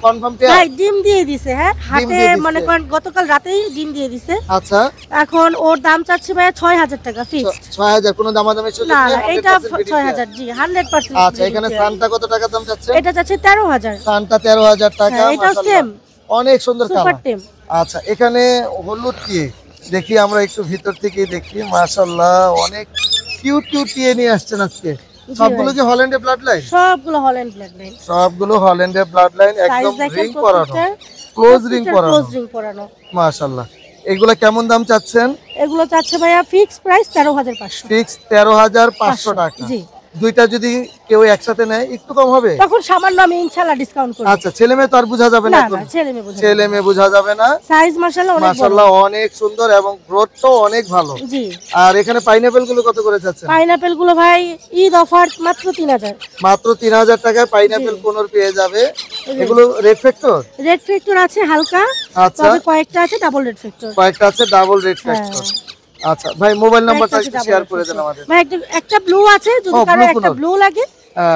কনফার্ম পেয়ার? ভাই ডিম দিয়ে দিছে। হ্যাঁ, হাতে দিয়ে দিছে। মনে করেন গতকাল রাতেই ডিম দিয়ে দিছে। আচ্ছা। এখন ওর দাম চাচ্ছি ভাই 6,000 টাকা ফিক্সড। 6,000। কোনো দামাদামি সুযোগ না নেই? না, এটা 100% breeding pair। 6,000 জি 100%। আচ্ছা, এখানে সানটা কত টাকা দাম চাচ্ছে? এটা চাচ্ছি 13,000। সানটা 13,000 টাকা। হ্যাঁ, এটাও মাশাআল্লাহ। সেম অনেক সুন্দর সুপার কালার। টেম। আচ্ছা, এখানে হলুদ টিয়ে দেখি, আমরা একটু ভিতর থেকে দেখি। মাশাআল্লাহ, অনেক কিউট টিয়ে নিয়ে আসছেন আজকে। সবগুলো কি হল্যান্ডের ব্লাড লাইন? সবগুলো হল্যান্ড ব্ল্যাক লাইন। সবগুলো হল্যান্ডের ব্লাড লাইন, একদম রিং করানো, ক্লোজ রিং করানো। মাশাআল্লাহ। এগুলো কেমন দাম চাচ্ছেন? এগুলো চাচ্ছে ভাইয়া ফিক্স প্রাইস 13,500। ফিক্স 13,500 টাকা। জি। দুইটা যদি কেউ একসাথে নেয় একটু কম হবে? তখন সামান্য আমি ইনশাআল্লাহ ডিসকাউন্ট করব। আচ্ছা, ছেলে মেয়ে তো আর বোঝা যাবে না না এখন? না, ছেলে মেয়ে বোঝা ছেলে মেয়ে বোঝা যাবে না। সাইজ মাশাআল্লাহ অনেক বড়। মাশাআল্লাহ অনেক সুন্দর এবং গ্রোথটাও অনেক ভালো। জি। আর এখানে পাইনাপেল গুলো কত করে যাচ্ছে? পাইনাপেল গুলো ভাই ঈদ অফার মাত্র 3000। মাত্র 3000 টাকায় পাইনাপেল কোনর পেয়ে যাবে। এগুলো রেড ফ্যাক্টর? রেড ফ্যাক্টর আছে হালকা, আচ্ছা, তবে কয়েকটা আছে ডাবল রেড ফ্যাক্টর। কয়েকটা আছে ডাবল রেড ফ্যাক্টর। আচ্ছা ভাই, মোবাইল নাম্বারটা কয়েকটা আছে একটু double শেয়ার red করে factor। দেন আমাদের। ভাই একটা ব্লু আছে, যদি ও, কারো blue একটা কোনর। ব্লু লাগে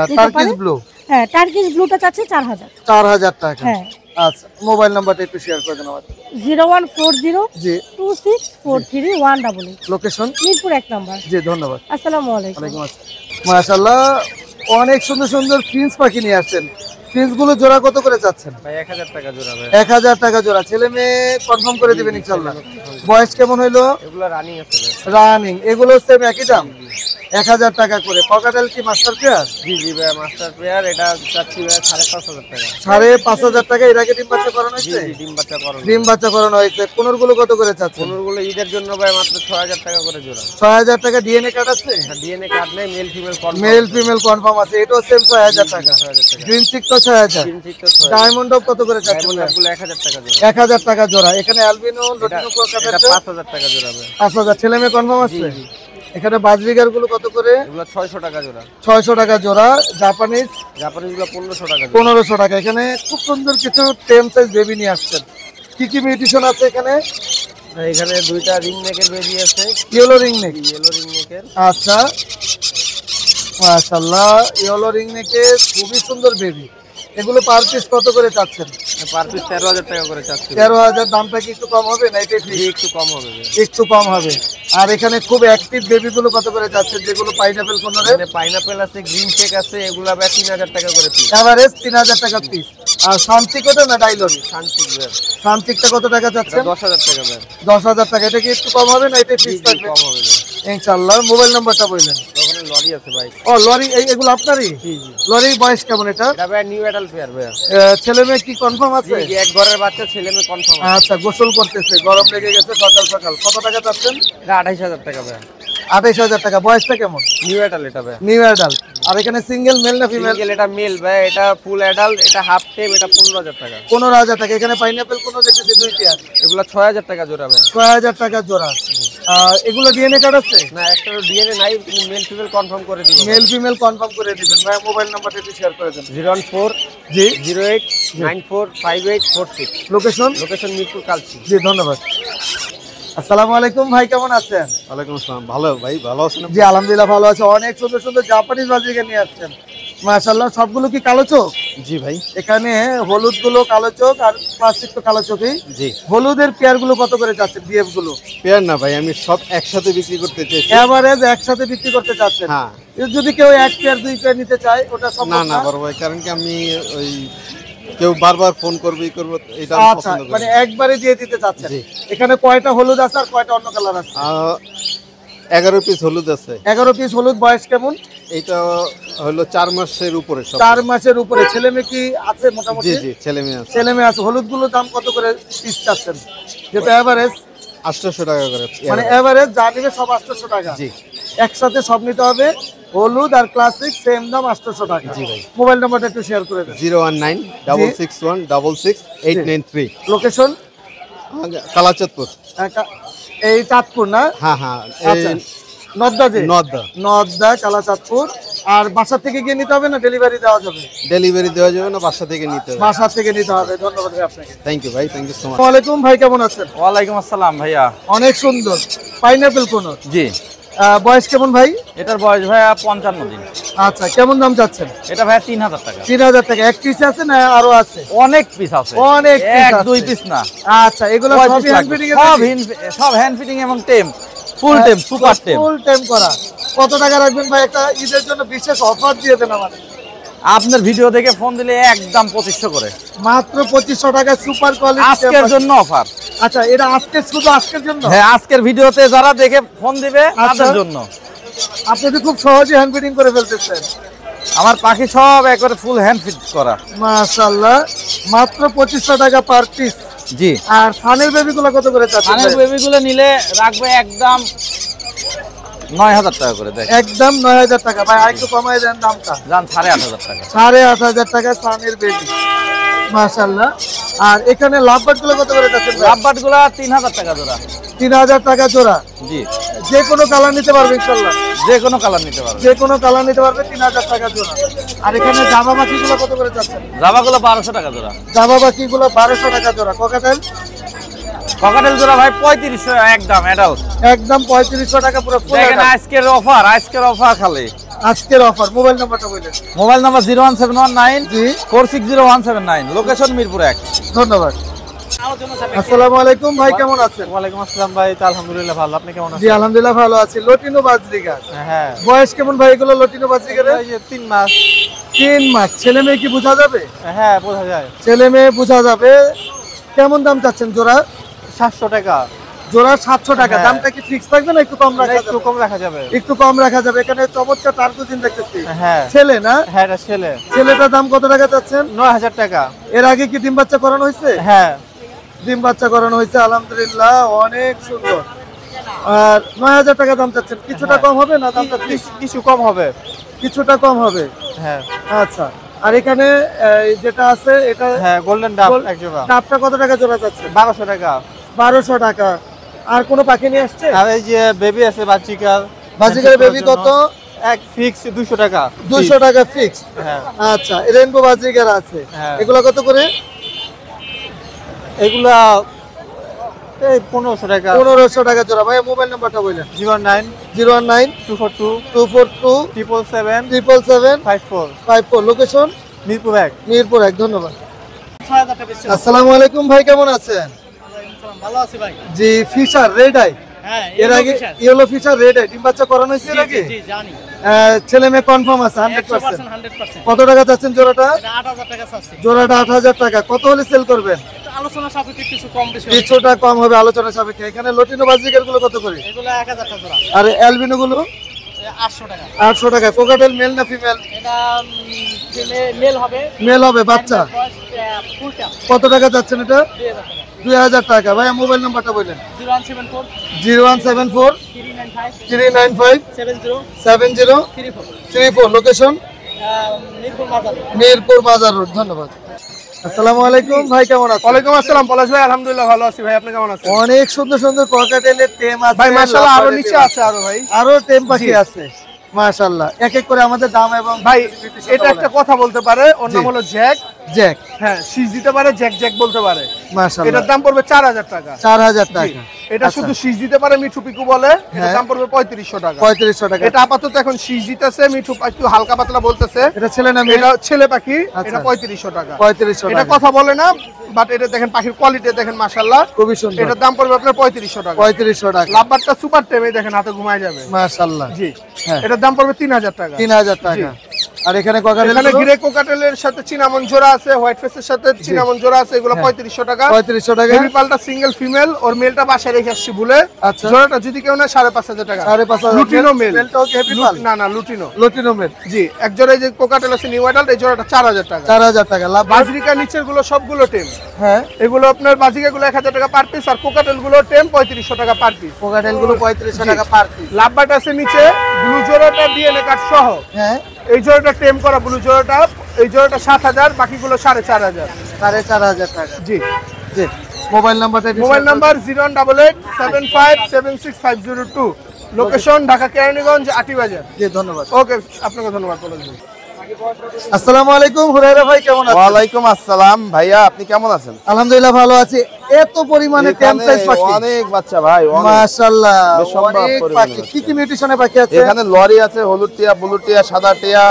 দিতে টার্কিশ পারে। ব্লু হ্যাঁ, টার্কিশ ব্লুটা চাচ্ছে 4000। 4000 টাকা। হ্যাঁ। আচ্ছা, মোবাইল নাম্বারটা একটু শেয়ার করে দেন আমাদের। 0140 জি। 2643 লোকেশন? মিরপুর 1 নম্বর। জি, ধন্যবাদ। আসসালামু আলাইকুম। ওয়ালাইকুম আসসালাম। মাশাআল্লাহ অনেক সুন্দর সুন্দর ফিন্স পাখি নিয়ে আসছেন। ফিন্স গুলো জোড়া কত করে চাচ্ছেন? ভাই 1000 টাকা জোড়া ভাই। 1000 টাকা জোড়া। ছেলে মেয়ে কনফার্ম করে দিবেন ইনশাআল্লাহ। বয়স কেমন হইলো? এগুলো রানিং আছে ভাই। রানিং। এগুলো সেম একই দাম 1000 টাকা করে। ককাটেল কি মাস্টার পেয়ার? জি জি ভাই, মাস্টার পেয়ার। এটা চাচ্ছি ভাই 5500 টাকা। 5500 টাকা। এর আগে ডিম বাচ্চা করানো জি হয়েছে? জি, ডিম বাচ্চা করানো। ডিম বাচ্চা করানো হয়েছে। কোনর গুলো কত করে চাচ্ছেন? কোনগুলো ঈদের জন্য ভাই মাত্র 6000 টাকা করে জোড়া। 6000 টাকা। ডিএনএ কার্ড আছে? ডিএনএ কার্ড নেই, male female confirm. Male female confirm আছে। এটাও সেম 6000 টাকা। 6000 টাকা। গ্রিন চিক তো 6000। তিন তো 6000। ডায়মন্ড অফ কত করে চাচ্ছেন? ডায়মন্ড গুলো 1000 টাকা জোড়া। 1000 টাকা জোড়া। এখানে অ্যালবিনো এটা লটিনো এটা 5000 টাকা জোড়া ভাই। 5000। ছেলে মেয়ে কনফার্ম আছে? এখানে বাজরিগার গুলো কত করে? এগুলো 600 টাকা জোড়া। 600 টাকা জোড়া। জাপানিজ জাপানিজ গুলো 1500 টাকা জোড়া। 1500 টাকা। এখানে খুব সুন্দর কিছু টেম সাইজ বেবি নিয়ে আসছেন। কি কি মিউটেশন আছে এখানে? আর এখানে দুইটা রিং নেকের বেবি আছে। Yellow ring neck. Yellow ring নেকের। আচ্ছা, মাশাআল্লাহ ইয়েলো রিং নেকে খুবই সুন্দর বেবি। এগুলো পার পিস কত করে চাচ্ছেন? পার পিস 13000 টাকা করে চাচ্ছি। 13000। দামটা কি একটু কম হবে না এটাই জি, ফিক্স? একটু কম হবে ভাই। একটু কম হবে। আর এখানে খুব অ্যাক্টিভ বেবি গুলো কত করে যাচ্ছে যেগুলো পাইনাপেল কোনরে? এখানে পাইনাপেল আছে, গ্রিন চেক আছে, এগুলো ভাই 3000 টাকা করে পিস। এভারেজ 3000 টাকা পিস। আর শান্তিকোটা না ডাইলন? শান্তি ভাই। শান্তিকটা কত টাকা এটা যাচ্ছে? 10000 টাকা ভাই। 10000 টাকা। এটা কি একটু কম হবে না এটাই জি, ফিক্স জি, থাকবে? কম হবে ভাই। ইনশাআল্লাহ। মোবাইল নাম্বারটা বললেন? ওখানে লরি আছে ভাই। ও লরি, এগুলো আপনারই? জি জি। লরির বয়স কেমন এটা? এটা ভাই নিউ অ্যাডাল্ট পেয়ার ভাই। ছেলে মেয়ে কি কনফার্ম আছে? জি জি, এক ঘরের বাচ্চা, ছেলে মেয়ে কনফার্ম। আচ্ছা, গোসল করতেছে, গরম লেগে গেছে সকাল সকাল। কত টাকা চাচ্ছেন? এটা 28000 টাকা ভাই। 28000 টাকা। বয়সটা কেমন? নিউ অ্যাডাল্ট এটা ভাই। New adult. আর এখানে সিঙ্গেল মেল না ফিমেল? সিঙ্গেল এটা মেল ভাই, এটা ফুল অ্যাডাল্ট, এটা হাফ টেম, এটা 15000 টাকা। 15000 টাকা। এখানে পাইনাপেল কোনো দেখতেছি দুই পেয়ার। এগুলো 6000 টাকা জোড়া ভাই। 6000 টাকা জোড়া। এগুলো ডিএনএ কার্ড আছে? না, একটা ডিএনএ নাই, কিন্তু মেল ফিমেল কনফার্ম করে দিব। মেল ফিমেল কনফার্ম করে দিবেন ভাই। মোবাইল নাম্বারটা একটু শেয়ার করে দেন। 014 জি। 08 94 5846। লোকেশন? লোকেশন মিরপুর কালচি। জি, ধন্যবাদ। আসসালামু আলাইকুম ভাই, কেমন আছেন? ওয়ালাইকুম আসসালাম। ভালো ভাই, ভালো আছেন? জি আলহামদুলিল্লাহ ভালো আছে। অনেক সুন্দর সুন্দর জাপানিজ বাজিকে নিয়ে আসছেন। মাশাআল্লাহ। সবগুলো কি কালো চোখ? জি ভাই। এখানে হলুদ গুলো কালো চোখ আর প্লাস্টিক তো কালো চোখই। জি। হলুদের পেয়ার গুলো কত করে যাচ্ছে? ডিএফ গুলো পেয়ার না ভাই, আমি সব একসাথে বিক্রি করতে চাইছি। এভারেজ একসাথে বিক্রি করতে চাচ্ছেন? হ্যাঁ। যদি কেউ এক পেয়ার দুই পেয়ার নিতে চায় ওটা না সম্ভব না না? বড় ভাই, কারণ কি আমি ওই কেউ বারবার ফোন করবে করবো, এটা আমি আচ্ছা, পছন্দ করি মানে না। একবারে দিয়ে দিতে চাচ্ছেন? জি। এখানে কয়টা হলুদ আছে আর কয়টা অন্য কালার আছে? 11 পিস হলুদ আছে। 11 পিস হলুদ। বয়স কেমন? এটা হলো 4 মাসের উপরে সব। 4 মাসের উপরে। ছেলে মেয়ে কি আছে মোটামুটি? জি জি, ছেলে মেয়ে আছে। ছেলে মেয়ে আছে। হলুদ গুলোর দাম কত করে পিস চাচ্ছেন? যেটা এভারেজ 800 টাকা করে। মানে এভারেজ যা নিবে সব 800 টাকা। জি। একসাথে সব নিতে হবে। হলুদ আর ক্লাসিক সেম দাম 800 টাকা। জি ভাই। মোবাইল নাম্বারটা একটু শেয়ার করে দেন। 019 661 66 893। লোকেশন? কালাচাঁদপুর। এই চাঁদপুর না? হ্যাঁ হ্যাঁ, আচ্ছা। নদ্দা যে? নদা। নদ্দা কালাচাঁদপুর। আর বাসা থেকে গিয়ে নিতে হবে না ডেলিভারি দেওয়া যাবে? ডেলিভারি দেওয়া যাবে না, বাসা থেকে নিতে হবে। বাসা থেকে নিতে হবে। ধন্যবাদ ভাই আপনাকে। থ্যাংক ইউ ভাই, থ্যাংক ইউ সো মাচ। আসসালামু আলাইকুম ভাই, কেমন আছেন? ওয়ালাইকুম আসসালাম ভাইয়া। অনেক সুন্দর পাইনাপেল কোন? জি। বয়স কেমন ভাই? এটার বয়স ভাইয়া 55 দিন। আচ্ছা, কেমন দাম যাচ্ছেন? এটা ভাইয়া 3000 টাকা। 3000 টাকা। এক পিস আছে না আরো আছে? অনেক পিস আছে। অনেক piece এক আছে। দুই পিস না। আচ্ছা, এগুলো কয় সবই piece হ্যান্ড লাগবে? ফিটিং সব হ্যান্ড ফিটিং এবং টেম, ফুল টেম, সুপার টেম। ফুল টেম করা। কত টাকা রাখবেন ভাই? একটা ঈদের জন্য বিশেষ অফার দিয়ে দেন আমাদের। আপনার ভিডিও দেখে ফোন দিলে একদম 2500 করে। মাত্র 2500 টাকা সুপার কোয়ালিটি। আজকের জন্য অফার। আচ্ছা, এটা আজকে শুধু আজকের জন্য? হ্যাঁ, আজকের ভিডিওতে যারা দেখে ফোন দিবে তাদের আচ্ছা। জন্য। আপনি তো খুব সহজে হ্যান্ড ফিটিং করে ফেলতেছেন। আমার পাখি সব একবারে ফুল হ্যান্ড ফিট করা। মাশাআল্লাহ। মাত্র 2500 টাকা পার পিস। জি। আর সানের বেবিগুলো কত করে চাচ্ছেন? কানের বেবিগুলো নিলে রাখবে একদম 9,000 টাকা করে দেখ। একদম 9,000 টাকা ভাই, আরেকটু কমাই দেন দামটা। জান 8,500 টাকা। 8,500 টাকা সানের বেবি, মাশাআল্লাহ। আর এখানে লাভবার্ড গুলো কত করে যাচ্ছে? লাভবার্ড গুলা 3,000 টাকা জোড়া। 3,000 টাকা জোড়া। জি, যে কোনো কালার নিতে পারবে ইনশাআল্লাহ। যে কোনো কালার নিতে পারবে। যে কোনো কালার নিতে পারবে, 3,000 টাকা জোড়া। আর এখানে জাভা পাখি গুলো কত করে যাচ্ছে? জাভাগুলো 1200 টাকা জোড়া। জাভা পাখি গুলো 1200 টাকা জোড়া। ককাটেল ককাটেল জোড়া ভাই 3500 একদম অ্যাডাল্ট। একদম 3500 টাকা পুরো ফুল। দেখেন আজকের অফার খালি। আজকের অফার। মোবাইল নাম্বারটা বলেন। মোবাইল নাম্বার 01719 জি 460179, লোকেশন মিরপুর 1। ধন্যবাদ। আসসালামু আলাইকুম ভাই, কেমন আছেন? ওয়ালাইকুম আসসালাম ভাই, তো আলহামদুলিল্লাহ ভালো। আপনি কেমন জি আলহামদুলিল্লাহ ভালো আছি। লটিনো বাজরিগার, হ্যাঁ, বয়স কেমন ভাই এগুলো লটিনো বাজরিগারের? এই যে 3 মাস। 3 মাস। ছেলে মেয়ে কি বোঝা যাবে? হ্যাঁ, বোঝা যায়। ছেলে মেয়ে বোঝা যাবে। কেমন দাম চাচ্ছেন জোড়া? 700 টাকা। জোড়া 700 টাকা। হ্যাঁ। দামটা কি ফিক্স থাকবে না একটু কম রাখা একটু যাবে? কম রাখা যাবে। একটু কম রাখা যাবে। এখানে চমৎকার টার্কুজিন দেখতেছি। হ্যাঁ, ছেলে না? হ্যাঁ, এটা ছেলে। ছেলেটার দাম কত টাকা চাচ্ছেন? 9,000 টাকা। এর আগে কি ডিম বাচ্চা করানো হয়েছে? হ্যাঁ, ডিম বাচ্চা করানো হয়েছে, আলহামদুলিল্লাহ অনেক সুন্দর। আর 9,000 টাকা দাম চাচ্ছেন। কিছুটা কম হবে না দামটা? কিছু কম হবে। কিছুটা কম হবে। হ্যাঁ, আচ্ছা। আর এখানে যেটা আছে এটা হ্যাঁ, গোল্ডেন ডাব এক জোড়া। ডাবটা কত টাকা জোড়া যাচ্ছে? 1200 টাকা। 1200 টাকা। আর কোনো পাখি নিয়ে আসছে? আর এই যে বেবি আছে বাচ্চিকার। বাজিকারের বেবি কত? এক ফিক্স 200 টাকা। 200 টাকা ফিক্স। হ্যাঁ, আচ্ছা, রেইনবো বাজিকার আছে। হ্যাঁ। এগুলো কত করে? এগুলা এই 1500 টাকা। 1500 টাকা জোড়া। ভাই মোবাইল নাম্বারটা বলেন। 09 019 242 242 777 777 54 54। লোকেশন মিরপুর 1। মিরপুর 1। ধন্যবাদ। আসসালামু আলাইকুম ভাই, কেমন আছেন? ভালো আছি ভাই। জি ফিশার রেড আই, হ্যাঁ, এর আগে ইয়েলো ফিশার রেড আই ডিম বাচ্চা করানো হয়েছে এর আগে? জি জানি। ছেলে মেয়ে কনফার্ম আছে 100%? 100%। কত টাকা চাচ্ছেন জোড়াটা? এটা 8,000 টাকা চাচ্ছি। জোড়াটা 8,000 টাকা। কত হলে সেল করবেন? আলোচনা সাপেক্ষে কিছু কম বেশি হবে। কিছুটা কম হবে আলোচনা সাপেক্ষে। এখানে লটিনো বাজিকার গুলো কত করে? এগুলো 1,000 টাকা জোড়া। আর অ্যালবিনো গুলো 800 টাকা। 800 টাকা। কোকাটেল মেল না ফিমেল? এটা মেল হবে। মেল হবে বাচ্চা। ফুলটা কত টাকা চাচ্ছেন এটা? 2,000 টাকা। 2000 টাকা। ভাই মোবাইল নাম্বারটা বলেন। 0174 0174 395 395 70 70 34 34। লোকেশন মিরপুর বাজার। মিরপুর বাজার রোড। ধন্যবাদ। আসসালামু আলাইকুম ভাই, কেমন আছেন? ওয়ালাইকুম আসসালাম পলাশ ভাই, আলহামদুলিল্লাহ ভালো আছি ভাই। আপনি কেমন আছেন? অনেক সুন্দর সুন্দর ককাটেলের টেম আছে ভাই মাশাআল্লাহ, আরো লাফারের নিচে টেম আছে আরো ভাই। আরো টেম পাখি আছে মাশাআল্লাহ। এক এক করে আমাদের দাম এবং ভাই এটা একটা কথা বলতে পারে, ওর নাম হলো জ্যাক। জ্যাক, হ্যাঁ, শীষ দিতে পারে, জ্যাক জ্যাক বলতে পারে। মাশাআল্লাহ। এটার দাম পড়বে 4000 টাকা। 4000 টাকা। এটা আচ্ছা। শুধু শীষ দিতে পারে, মিঠু পিকু বলে। এটার হ্যাঁ। দাম পড়বে 3500 টাকা। 3500 টাকা। এটা আপাতত এখন শীষ দিতেছে, মিঠু একটু হালকা পাতলা বলতেছে। এটা ছেলে না মেয়ে? এটা ছেলে পাখি। আচ্ছা। এটা 3500 টাকা। 3500 এটা টাকা। কথা বলে না, বাট এটা দেখেন পাখির কোয়ালিটি দেখেন মাশাআল্লাহ, খুবই সুন্দর। এটার দাম পড়বে আপনার 3500 টাকা। 3500 টাকা। লাভবারটা সুপার টেমে দেখেন হাতে ঘুমায় যাবে। মাশাআল্লাহ। জি, হ্যাঁ। এটার দাম পড়বে 3000 টাকা। 3000 টাকা। আর এখানে ককাটেল এখানে গ্রে কোকাটেলের সাথে চিনামন জোড়া আছে, হোয়াইট ফেসের সাথে চিনামন জোড়া আছে, এগুলো 3500 টাকা। 3500 টাকা। বেবি পালটা সিঙ্গেল ফিমেল, ওর মেলটা বাসায় রেখে আসছি ভুলে। আচ্ছা। জোড়াটা যদি কেউ নেয় 5500 টাকা। 5500। Lutino mail. মেলটাও কি হেভি পাল? না না, লুটিনো। লটিনো মেল। জি, এক জোড়া এই যে কোকাটেল আছে নিউ অ্যাডাল্ট, এই জোড়াটা 4000 টাকা। 4000 টাকা। লাভ বাজরিকা নিচের গুলো সবগুলো টেম। হ্যাঁ, এগুলো আপনার বাজিকা গুলো 1000 টাকা পার পিস, আর কোকাটেল গুলো টেম 3500 টাকা পার পিস। কোকাটেল গুলো 3500 টাকা পার পিস। লাভবাট আছে নিচে, ব্লু জোড়াটা ডিএনএ কার্ড সহ। হ্যাঁ, এই জোড়াটা টেম করা ব্লু জোড়াটা, এই জোড়াটা 7000, বাকিগুলো 4500। 4500 টাকা। জি, জি। মোবাইল নাম্বারটা একটু mobile share number 08875765502, location Dhaka Keraniganj Atibazar. করুন। জি ধন্যবাদ। ওকে, আপনাকে ধন্যবাদ। আসসালামু আলাইকুম হুরায়রা ভাই, কেমন আছেন? ওয়ালাইকুম আসসালাম ভাইয়া, আপনি কেমন আছেন? আলহামদুলিল্লাহ ভালো আছি। এত পরিমাণে টেম সাইজ পাখি, অনেক বাচ্চা ভাই, অনেক। মাশাআল্লাহ বেসম্ভব অনেক পরিমাণে পাখি। বাচ্চা। কি কি মিউটেশনে পাখি আছে? এখানে লরি আছে, হলুদ টিয়া, ব্লু টিয়া, সাদা টিয়া,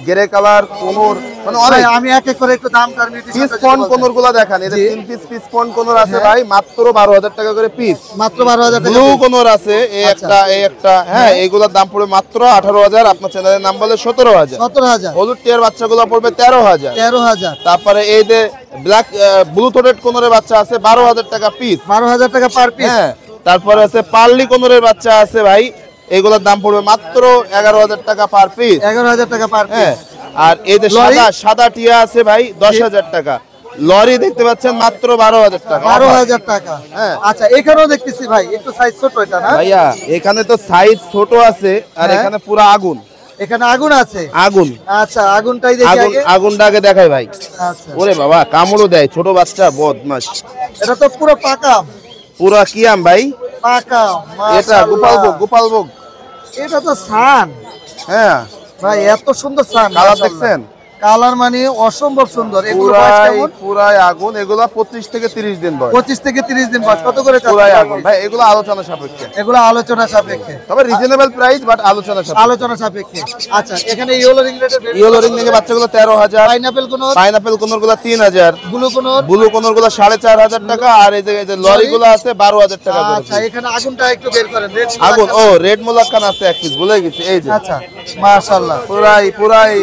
গ্রে কালার, কোনর, মানে অনেক। ভাই, আমি এক এক করে একটু দাম কার মিউটেশন পিস ফোন কোনর গুলা দেখান। এদের 3 পিস পিস ফোন কোনর আছে ভাই, মাত্র 12000 টাকা করে পিস। মাত্র 12000 টাকা। ব্লু কোনর আছে, এই আচ্ছা। একটা, এই একটা। হ্যাঁ, এইগুলোর দাম পড়বে মাত্র 18000। আপনার চ্যানেলের নাম বলে 17000। 17000। হলুদ টিয়ার বাচ্চাগুলো পড়বে 13000। 13000। তারপরে এই যে ব্ল্যাক ব্লু থ্রোটেড কোনরের বাচ্চা আছে 12000 টাকা পিস। 12000 টাকা পার পিস। হ্যাঁ, তারপরে আছে পার্লি কোনরের বাচ্চা আছে ভাই, এগুলোর দাম পড়বে মাত্র 11000 টাকা পার পিস। 11000 টাকা পার হ্যাঁ, পিস। আর এই যে লরি? সাদা টিয়া আছে ভাই 10000 টাকা। লরি দেখতে পাচ্ছেন মাত্র 12,000 টাকা। 12,000 টাকা। হ্যাঁ। আচ্ছা এখানেও দেখতেছি ভাই একটু সাইজ ছোট এটা না? ভাইয়া এখানে তো সাইজ ছোট আছে আর হ্যাঁ। এখানে পুরো আগুন এখানে আগুন আছে। আগুন আচ্ছা আগুনটাই দেখি আগুন আগে। আগুনটা আগে দেখাই ভাই। আচ্ছা ওরে বাবা কামড়ও দেয় ছোট বাচ্চা বদমাস। এটা তো পুরো পাকা পুরা কি আম ভাই? পাকা এটা গোপালভোগ। এটা তো সান হ্যাঁ ভাই, এত সুন্দর সান। কালার দেখছেন? কালার মানে অসম্ভব সুন্দর। এগুলো বয়স কেমন? পুরাই আগুন। এগুলো 25 থেকে 30 দিন বয়স। 25 থেকে 30 দিন বয়স। কত করে চাচ্ছেন? পুরাই আগুন ভাই। এগুলো আলোচনা সাপেক্ষে। এগুলো আলোচনা সাপেক্ষে। তবে রিজনেবল প্রাইস বাট আলোচনা সাপেক্ষে। আলোচনা সাপেক্ষে। আচ্ছা এখানে ইয়েলো রিং রেটের ইয়েলো রিং থেকে বাচ্চাগুলো 13,000। পাইনাপেল কোন? পাইনাপেল কোনরগুলো 3,000। ব্লু কোন? ব্লু কোনরগুলো 4,500 টাকা। আর এই যে লরিগুলো আছে 12,000 টাকা করে। আচ্ছা এখানে আগুনটা একটু বের করেন। রেড আগুন ও রেড মোলাক্কান আছে এক পিস ভুলে গেছি। এই যে আচ্ছা মাশাআল্লাহ। পুরাই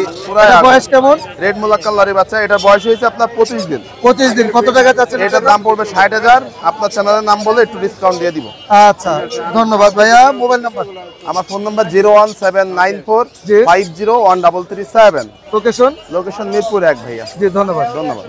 এটার বয়স কেমন? রেড মোলাক্কান লরি বাচ্চা। এটা বয়স হয়েছে আপনার 25 দিন। 25 দিন। কত টাকা চাচ্ছেন? এটার দাম পড়বে 60,000। আপনার চ্যানেলের নাম বলে একটু ডিসকাউন্ট দিয়ে দিব। আচ্ছা ধন্যবাদ ভাইয়া। Mobile number? আমার ফোন নাম্বার 01794 জি। 501337। লোকেশন? লোকেশন মিরপুর 1 ভাইয়া। জি ধন্যবাদ। ধন্যবাদ।